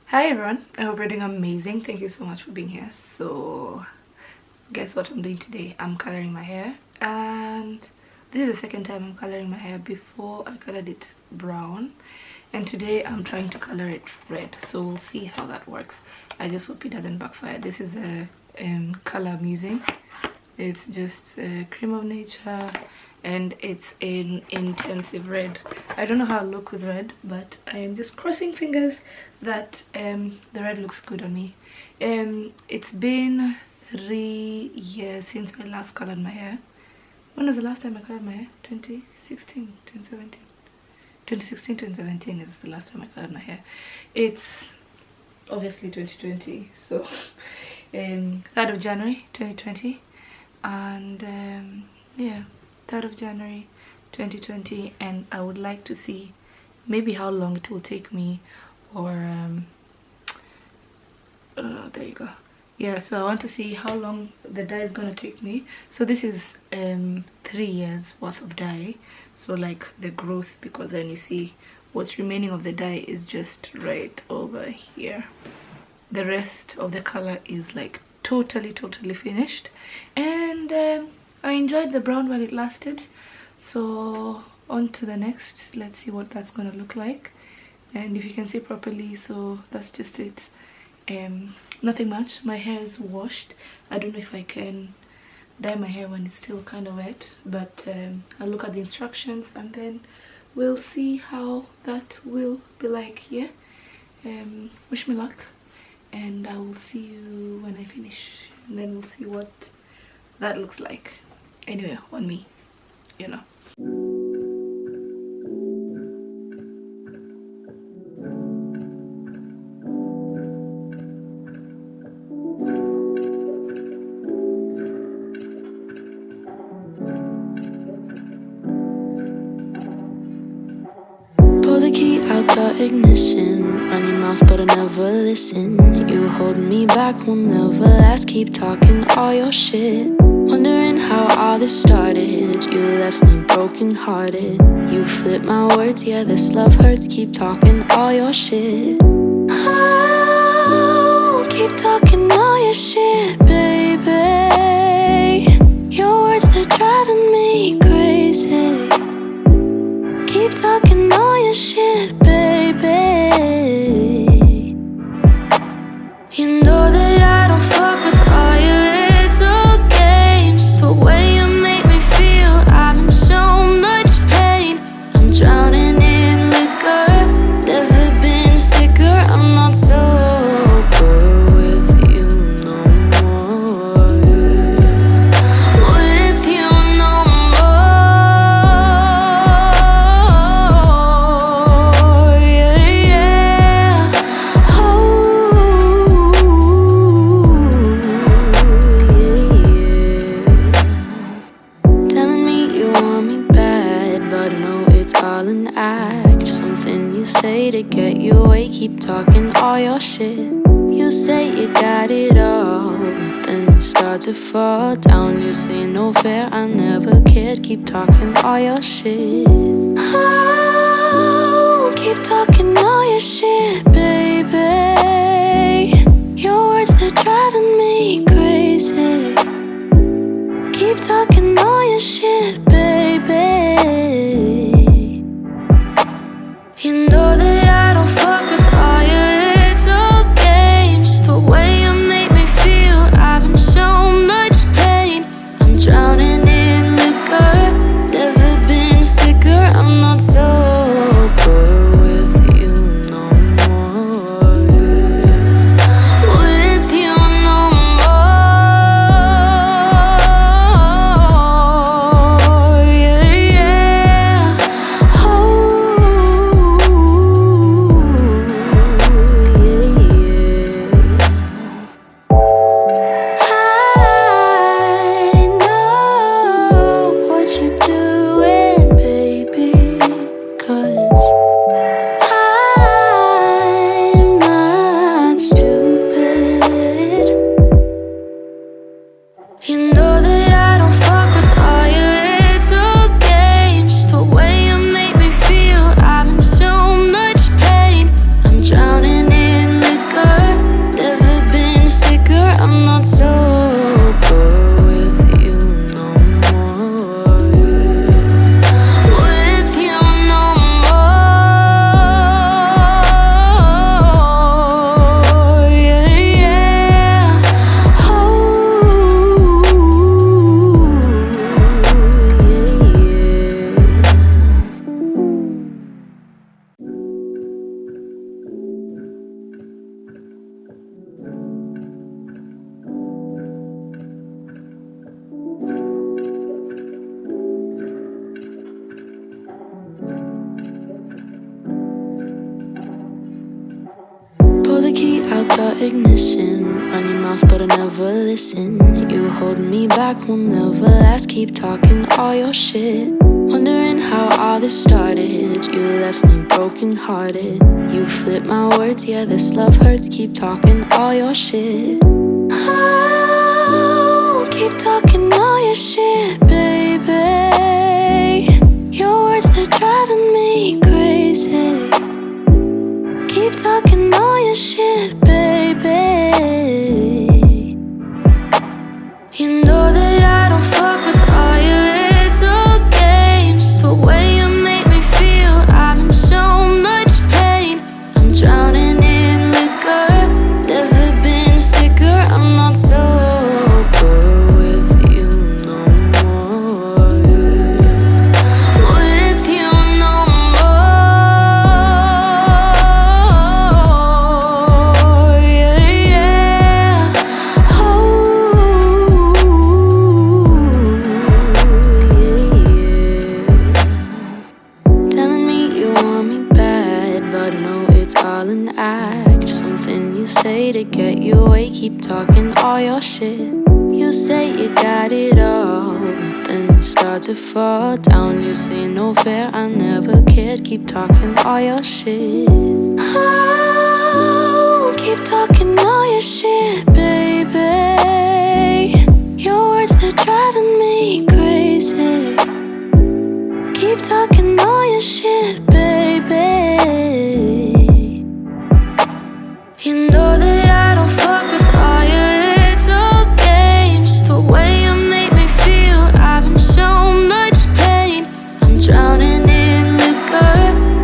Hi everyone, I hope you're doing amazing. Thank you so much for being here. So guess what I'm doing today? I'm coloring my hair, and this is the second time I'm coloring my hair. Before I colored it brown, and today I'm trying to color it red, so we'll see how that works. I just hope it doesn't backfire. This is the color I'm using. It's just Cream of Nature, and it's in intensive red. I don't know how I'll look with red, but I am just crossing fingers that the red looks good on me. It's been 3 years since I last colored my hair. When was the last time I colored my hair? 2016, 2017. 2016, 2017 is the last time I colored my hair. It's obviously 2020, so 3rd of January 2020, and yeah, 3rd of January 2020. And I would like to see maybe how long it will take me, or there you go. Yeah, so I want to see how long the dye is going to take me. So this is 3 years worth of dye, so like the growth, because then you see what's remaining of the dye is just right over here. The rest of the color is like totally finished, and I enjoyed the brown while it lasted. So on to the next. Let's see what that's gonna look like, and if you can see properly. So that's just it. Nothing much. My hair is washed. I don't know if I can dye my hair when it's still kind of wet, but I'll look at the instructions and then we'll see how that will be like here. Wish me luck, and I will see you when I finish, and then we'll see what that looks like. Anyway, on me, you know. Pull the key out the ignition, run your mouth but I never listen. You hold me back, will never last, keep talking all your shit. Wondering how all this started, you left me broken hearted. You flip my words, yeah this love hurts, keep talking all your shit. Oh, keep talking all your shit, baby. Your words, they're driving me crazy. Keep talking all your shit, baby. You know that I don't fuck with all your little games. The way you make me feel, I'm in so much pain. I'm drowning in liquor, never been sicker. I'm not sober with you no more. With you no more, yeah, yeah. Oh, yeah. Telling me you want me bad, but I know it's all an act. Something you say to get you away, keep talking all your shit. You say you got it all, but then you start to fall down. You say no fair, I never cared, keep talking all your shit. Oh, keep talking all your shit, baby. Your words, they're driving me crazy. Keep talking all your shit, baby. You know that I don't fuck with all your little games. The way you make me feel, I'm in so much pain. I'm drowning in liquor, never been sicker. I'm not sober with you no more. Pull the key out the ignition. Run your mouth but I never listen. You hold me back, will never last. Keep talking all your shit. Wondering how all this started. You left me broken hearted. You flip my words, yeah, this love hurts. Keep talking all your shit. Oh, keep talking all your shit, baby. Your words, they're driving me crazy. Keep talking all your shit, baby. You know that I don't fuck with all your little games. The way you make me feel, I'm in so much pain. I'm drowning in liquor. Never been sicker. I'm not sober with you no more. With you no more. Yeah, yeah. Oh, yeah. Telling me you want me bad, but I know it's all an act. Something you say to get you away. Keep talking all your shit. You say you got it all, but then you start to fall down. You say no fair, I never cared. Keep talking all your shit. Oh, keep talking all your shit, baby. Your words, they're driving me crazy. Keep talking all your shit, baby. You know that I don't fuck with all your little games. The way you make me feel, I'm in so much pain. I'm drowning in liquor.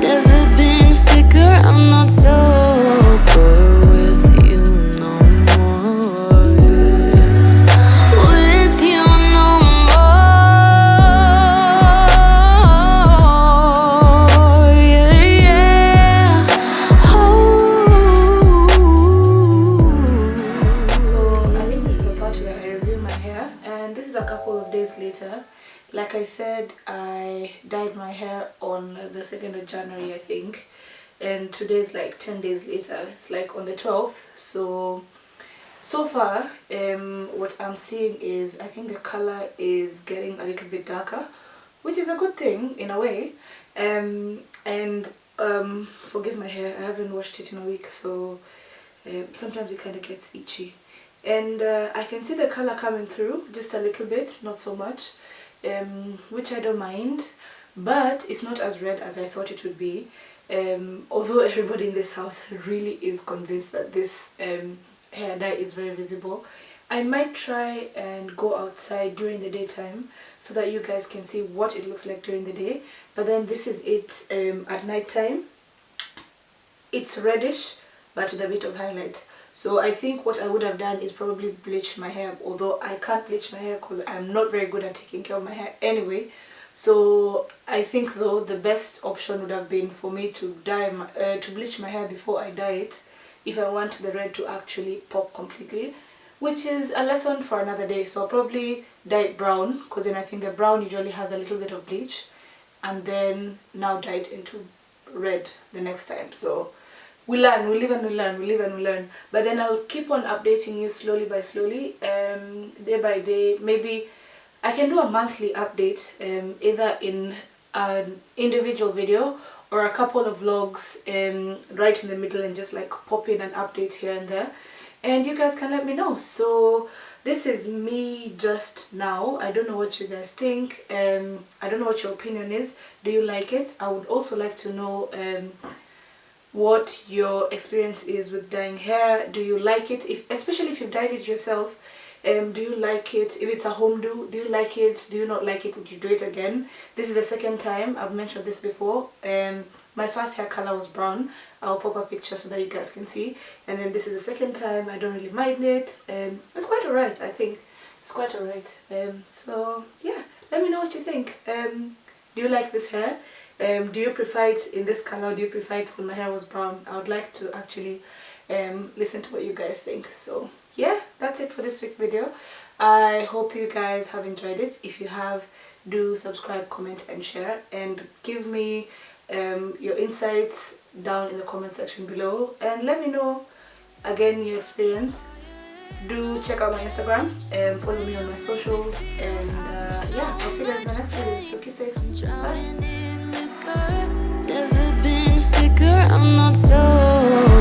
Never been sicker. I'm not sober with you no more. With you no more. Yeah, yeah. Oh. So I think this is the part where I review my hair, and this is a couple of days later. Like I said, I dyed my hair on the 2nd of January, I think, and today is like 10 days later. It's like on the 12th. So far, what I'm seeing is, I think the color is getting a little bit darker, which is a good thing in a way. And forgive my hair, I haven't washed it in a week, so sometimes it kind of gets itchy. And I can see the color coming through just a little bit, not so much, which I don't mind, but it's not as red as I thought it would be. Although everybody in this house really is convinced that this hair dye is very visible, I might try and go outside during the daytime so that you guys can see what it looks like during the day. But then this is it at night time. It's reddish but with a bit of highlight. So I think what I would have done is probably bleach my hair, although I can't bleach my hair because I'm not very good at taking care of my hair anyway. So I think though the best option would have been for me to to bleach my hair before I dye it, if I want the red to actually pop completely, which is a lesson for another day. So I'll probably dye it brown, because then I think the brown usually has a little bit of bleach, and then now dye it into red the next time. So we learn, we live and we learn, we live and we learn. But then I'll keep on updating you slowly by slowly, day by day. Maybe I can do a monthly update, either in an individual video or a couple of vlogs right in the middle, and just like pop in an update here and there, and you guys can let me know. So this is me just now. I don't know what you guys think. I don't know what your opinion is. Do you like it? I would also like to know what your experience is with dyeing hair. Do you like it? Especially if you've dyed it yourself, do you like it? If it's a home do you like it? Do you not like it? Would you do it again? This is the second time. I've mentioned this before. My first hair color was brown. I'll pop a picture so that you guys can see. And then this is the second time. I don't really mind it. It's quite alright, I think. It's quite alright. So yeah, let me know what you think. Do you like this hair? Do you prefer it in this color? Do you prefer it when my hair was brown? I would like to actually listen to what you guys think. So yeah, that's it for this week video. I hope you guys have enjoyed it. If you have, do subscribe, comment and share, and give me your insights down in the comment section below, and let me know again new experience. Do check out my Instagram and follow me on my socials, and yeah, I'll see you guys in the next video. So keep safe. Bye. Never been sicker, I'm not so